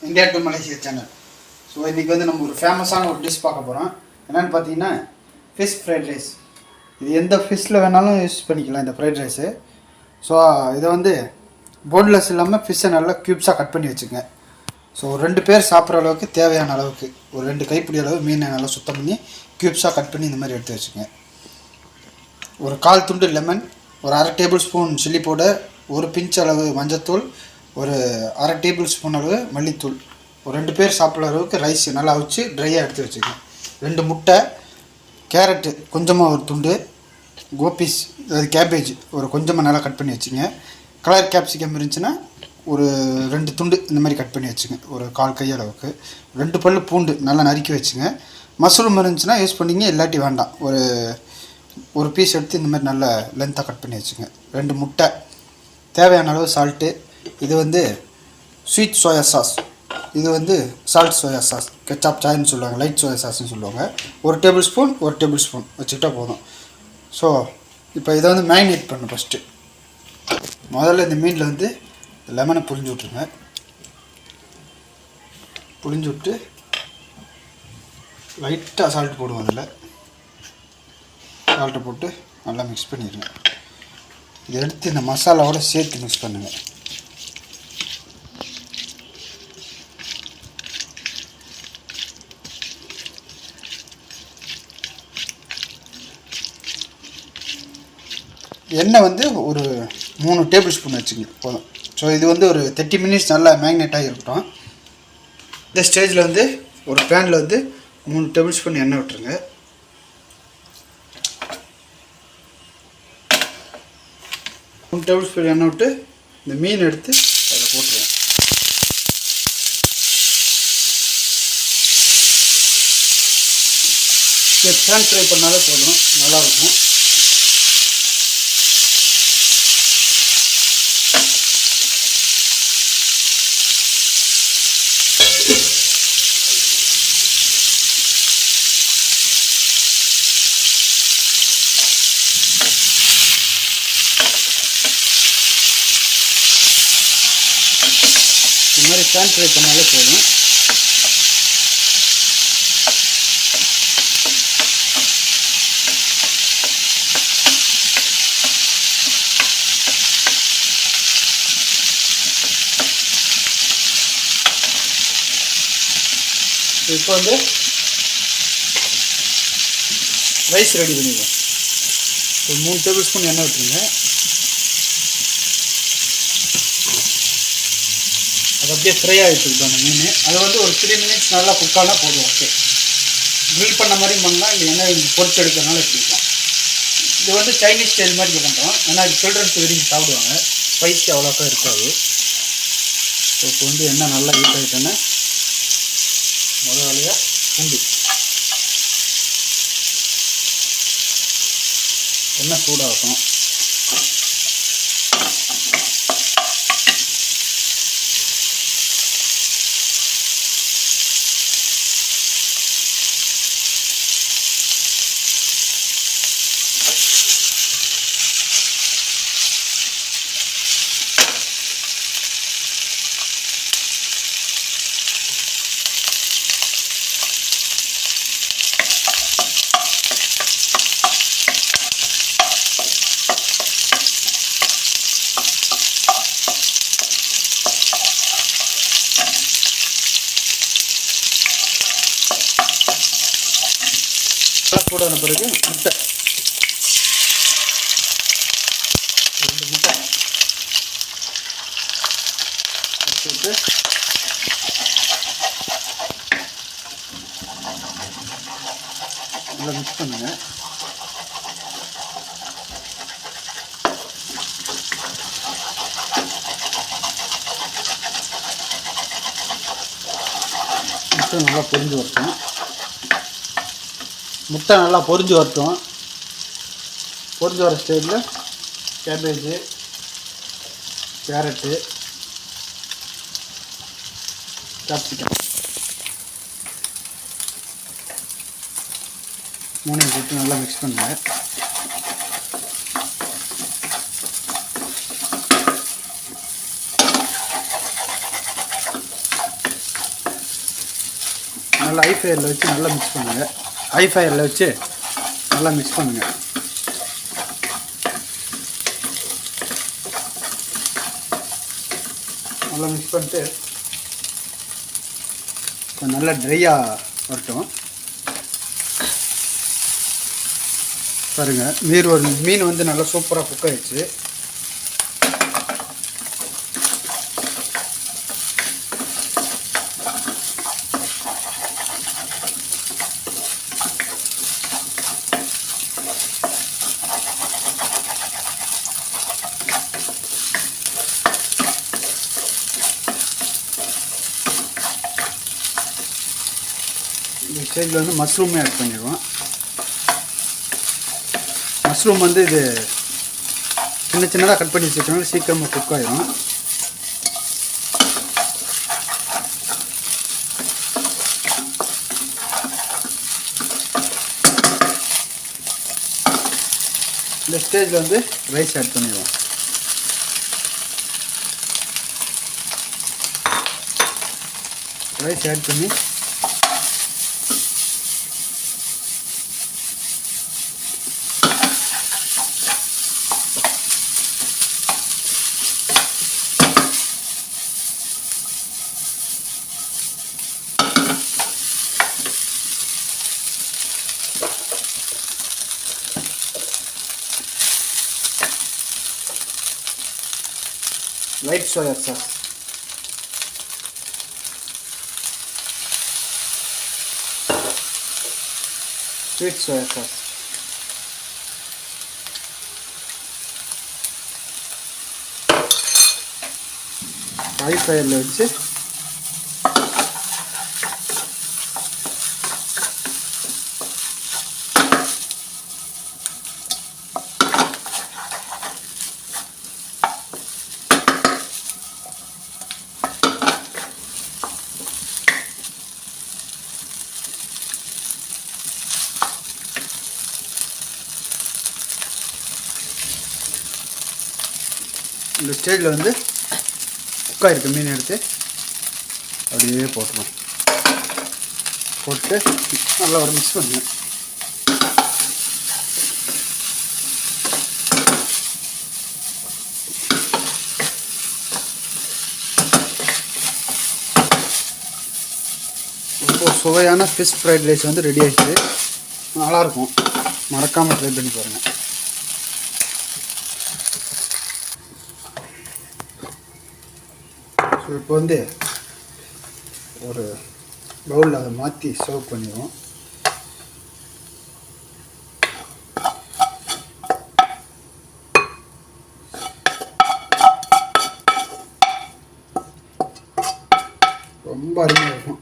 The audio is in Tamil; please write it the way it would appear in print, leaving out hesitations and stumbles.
India to Malaysia channel. So இன்றைக்கி வந்து நம்ம ஒரு ஃபேமஸான ஒரு டிஷ் பார்க்க போகிறோம். என்னென்னு பார்த்தீங்கன்னா ஃபிஷ் ஃப்ரைட் ரைஸ். இது எந்த ஃபிஷ்ஷில் வேணாலும் யூஸ் பண்ணிக்கலாம் இந்த ஃப்ரைட் ரைஸு. ஸோ இதை வந்து போன்லெஸ் இல்லாமல் ஃபிஷ்ஷை நல்லா க்யூப்ஸாக கட் பண்ணி வச்சுங்க. ஸோ 2 பேர் சாப்பிட்ற அளவுக்கு தேவையான அளவுக்கு ஒரு 2 கைப்பிடி அளவு மீனை நல்லா சுத்தம் பண்ணி க்யூப்ஸாக கட் பண்ணி இந்த மாதிரி எடுத்து வச்சுங்க. ஒரு 1/4 துண்டு லெமன், ஒரு 1/2 டேபிள் ஸ்பூன் சில்லி பவுடர், ஒரு பிஞ்ச் அளவு மஞ்சத்தூள், ஒரு 1/2 டேபிள் ஸ்பூன் அளவு மல்லித்தூள், ஒரு 2 பேர் சாப்பிட்ற அளவுக்கு ரைஸ் நல்லா அவிச்சு ட்ரையாக எடுத்து வச்சுக்கோங்க. 2 முட்டை, கேரட்டு கொஞ்சமாக ஒரு துண்டு, கோபிஸ் அதாவது கேபேஜ் ஒரு கொஞ்சமாக நல்லா கட் பண்ணி வச்சுங்க. கலர் கேப்சிகம் இருந்துச்சுன்னா ஒரு 2 துண்டு இந்த மாதிரி கட் பண்ணி வச்சுங்க. ஒரு 1/4 கை அளவுக்கு. 2 பல்லு பூண்டு நல்லா நறுக்கி வச்சுங்க. மஷ்ரூம் இருந்துச்சுன்னா யூஸ் பண்ணிங்க, இல்லாட்டி வேண்டாம். ஒரு பீஸ் எடுத்து இந்த மாதிரி நல்லா லென்த்தாக கட் பண்ணி வச்சுங்க. 2 முட்டை, தேவையான அளவு சால்ட்டு. இது வந்து ஸ்வீட் சோயா சாஸ், இது வந்து சால்ட் சோயா சாஸ், கெச்சாப் சாய்னு சொல்லுவாங்க, லைட் சோயா சாஸ்ன்னு சொல்லுவாங்க. ஒரு டேபிள் ஸ்பூன் வச்சுக்கிட்டா போதும். ஸோ இப்போ இதை வந்து மேரினேட் பண்ணணும். ஃபஸ்ட்டு முதல்ல இந்த மீனில் வந்து லெமனை புழிஞ்சு விட்ருங்க. புழிஞ்சு விட்டு லைட்டாக சால்ட் போடுவோம். அதில் சால்ட்டை போட்டு நல்லா மிக்ஸ் பண்ணிடுங்க. இதை எடுத்து இந்த மசாலாவோட சேர்த்து மிக்ஸ் பண்ணுங்கள். எண்ணெய் வந்து ஒரு 3 டேபிள் ஸ்பூன் வச்சுங்க போதும். ஸோ இது வந்து ஒரு 30 மினிட்ஸ் நல்லா மேக்னேட் ஆகிருக்கட்டும். இந்த ஸ்டேஜில் வந்து ஒரு பேனில் வந்து 3 டேபிள் ஸ்பூன் எண்ணெய் விட்டுருங்க. டேபிள் ஸ்பூன் எண்ணெய் விட்டு இந்த மீன் எடுத்து அதில் போட்டுருவேன். பேன் ஃப்ரை பண்ணாலே போதும், நல்லாயிருக்கும். இந்த மாதிரி பேன் ஃப்ரை பண்ணாலே போதும். இப்போ வந்து ரைஸ் ரெடி பண்ணிடுவோம். ஒரு 3 டேபிள் ஸ்பூன் எண்ணெய் விட்டுருங்க. அது அப்படியே ஃப்ரை ஆகிட்டு அந்த மீன். அது வந்து ஒரு 3 மினிட்ஸ் நல்லா குக்கானால் போதும். ஓகே, க்ரில் பண்ண மாதிரி பண்ணலாம், இல்லை எண்ணெய் பொரிச்சு எடுக்கிறதுனால எடுத்துக்கலாம். இது வந்து சைனீஸ் ஸ்டைல் மாதிரி பண்ணுறோம். ஏன்னா இது சில்ட்ரன்ஸ் விரும்பி சாப்பிடுவாங்க, ஸ்பைசி அவ்வளோக்கா இருக்காது. ஸோ இப்போ வந்து எண்ணெய் நல்லா ஹீட் ஆகிட்டோன்னா முதல் வேலையாக பூண்டு. எண்ணெய் சூடாகட்டும். சூடான பிறகு முட்டை, 2 முட்டை எடுத்துட்டு நல்லா மிக்ஸ் பண்ணுங்க. முட்டை நல்லா பொரிஞ்சு வரட்டும். முட்டை நல்லா பொரிஞ்சு வரட்டும். பொரிஞ்சு வர ஸ்டேஜில் கேபேஜு, கேரட்டு, கேப்சிகம் 3 போட்டு நல்லா மிக்ஸ் பண்ணுங்க. நல்லா ஹை ஃபயரில் வச்சு நல்லா மிக்ஸ் பண்ணுங்கள். ஹை ஃபயரில் வச்சு நல்லா மிக்ஸ் பண்ணுங்கள். நல்லா மிக்ஸ் பண்ணிட்டு கொஞ்சம் நல்லா ட்ரையாக வரட்டும். பாருங்கள், மீன் வந்து நல்லா சூப்பராக குக் ஆகிடுச்சு. இந்த ஸ்டேஜில் வந்து மஷ்ரூமே ஆட் பண்ணிடுவோம். மஷ்ரூம் வந்து இது சின்ன சின்னதாக கட் பண்ணி வச்சுக்கோங்க, சீக்கிரமாக குக் ஆகிடும். இந்த ஸ்டேஜில் வந்து ரைஸ் ஆட் பண்ணிடுவோம். ரைஸ் ஆட் பண்ணி white soya sauce, sweet soya sauce, high fire la vechi இந்த ஸ்டேஜில் வந்து குக் ஆகிருக்க மீன் எடுத்து அப்படியே போட்டுருவோம். போட்டு நல்லா ஒரு மிக்ஸ் பண்ணுங்க. ரொம்ப சுவையான ஃபிஷ் ஃப்ரைட் ரைஸ் வந்து ரெடி ஆகிடுச்சு. நல்லாயிருக்கும், மறக்காமல் ட்ரை பண்ணி பாருங்கள். ஸோ இப்போ வந்து ஒரு பவுலில் அதை மாற்றி சர்வ் பண்ணிடுவோம். ரொம்ப அருமையாக இருக்கும்.